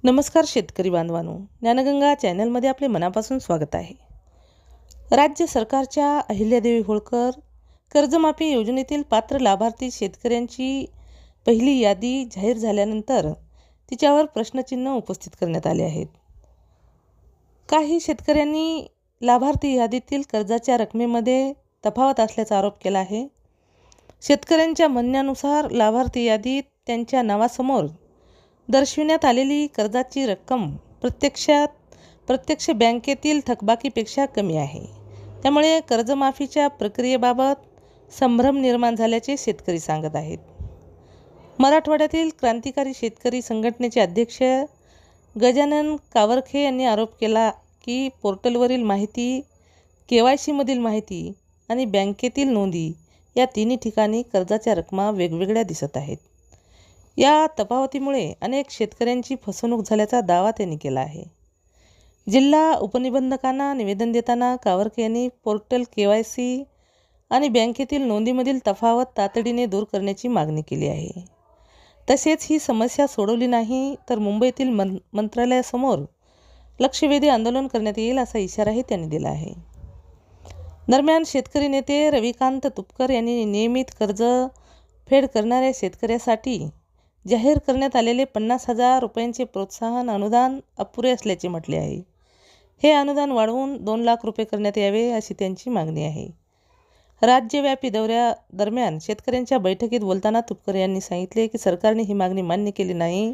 नमस्कार शेतकरी बांधवांनो, ज्ञानगंगा चॅनलमध्ये आपले मनापासून स्वागत आहे. राज्य सरकारच्या अहिल्यादेवी होळकर कर्जमाफी योजनेतील पात्र लाभार्थी शेतकऱ्यांची पहिली यादी जाहीर झाल्यानंतर तिच्यावर प्रश्नचिन्ह उपस्थित करण्यात आले आहेत. काही शेतकऱ्यांनी लाभार्थी यादीतील कर्जाच्या रकमेमध्ये तफावत असल्याचा आरोप केला आहे. शेतकऱ्यांच्या म्हणण्यानुसार लाभार्थी यादीत त्यांच्या नावासमोर दर्शविण्यात आलेली कर्जाची रक्कम प्रत्यक्ष बँकेतील थकबाकीपेक्षा कमी आहे. त्यामुळे कर्जमाफीच्या प्रक्रियेबाबत संभ्रम निर्माण झाल्याचे शेतकरी सांगत आहेत. मराठवाड्यातील क्रांतिकारी शेतकरी संघटनेचे अध्यक्ष गजानन कावरखे यांनी आरोप केला की पोर्टलवरील माहिती, KYCमधील माहिती आणि बँकेतील नोंदी या तिन्ही ठिकाणी कर्जाच्या रकमा वेगवेगळ्या दिसत आहेत. या तफावतीमुळे अनेक शेतकऱ्यांची फसवणूक झाल्याचा दावा त्यांनी केला आहे. जिल्हा उपनिबंधकांना निवेदन देताना कावरके यांनी पोर्टल, KYC आणि बँकेतील नोंदीमधील तफावत तातडीने दूर करण्याची मागणी केली आहे. तसेच ही समस्या सोडवली नाही तर मुंबईतील मंत्रालयासमोर लक्षवेधी आंदोलन करण्यात येईल असा इशाराही त्यांनी दिला आहे. दरम्यान शेतकरी नेते रविकांत तुपकर यांनी नियमित कर्ज फेड करणाऱ्या शेतकऱ्यासाठी जाहीर करण्यात आलेले 50,000 रुपयांचे प्रोत्साहन अनुदान अपुरे असल्याचे म्हटले आहे. हे अनुदान वाढवून 2 लाख रुपये करण्यात यावे अशी त्यांची मागणी आहे. राज्यव्यापी दौऱ्यादरम्यान शेतकऱ्यांच्या बैठकीत बोलताना तुपकर यांनी सांगितले की सरकारने ही मागणी मान्य केली नाही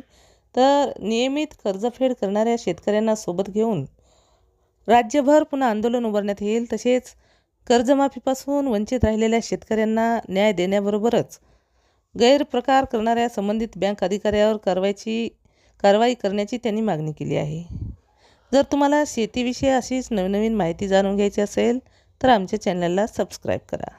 तर नियमित कर्जफेड करणाऱ्या शेतकऱ्यांना सोबत घेऊन राज्यभर पुन्हा आंदोलन उभारण्यात येईल. तसेच कर्जमाफीपासून वंचित राहिलेल्या शेतकऱ्यांना न्याय देण्याबरोबरच गैरप्रकार करणाऱ्या संबंधित बँक अधिकाऱ्यावर कारवाई करण्याची त्यांनी मागणी केली आहे. जर तुम्हाला शेतीविषयी अशीच नवनवीन माहिती जाणून घ्यायची असेल तर आमच्या चॅनलला सबस्क्राईब करा.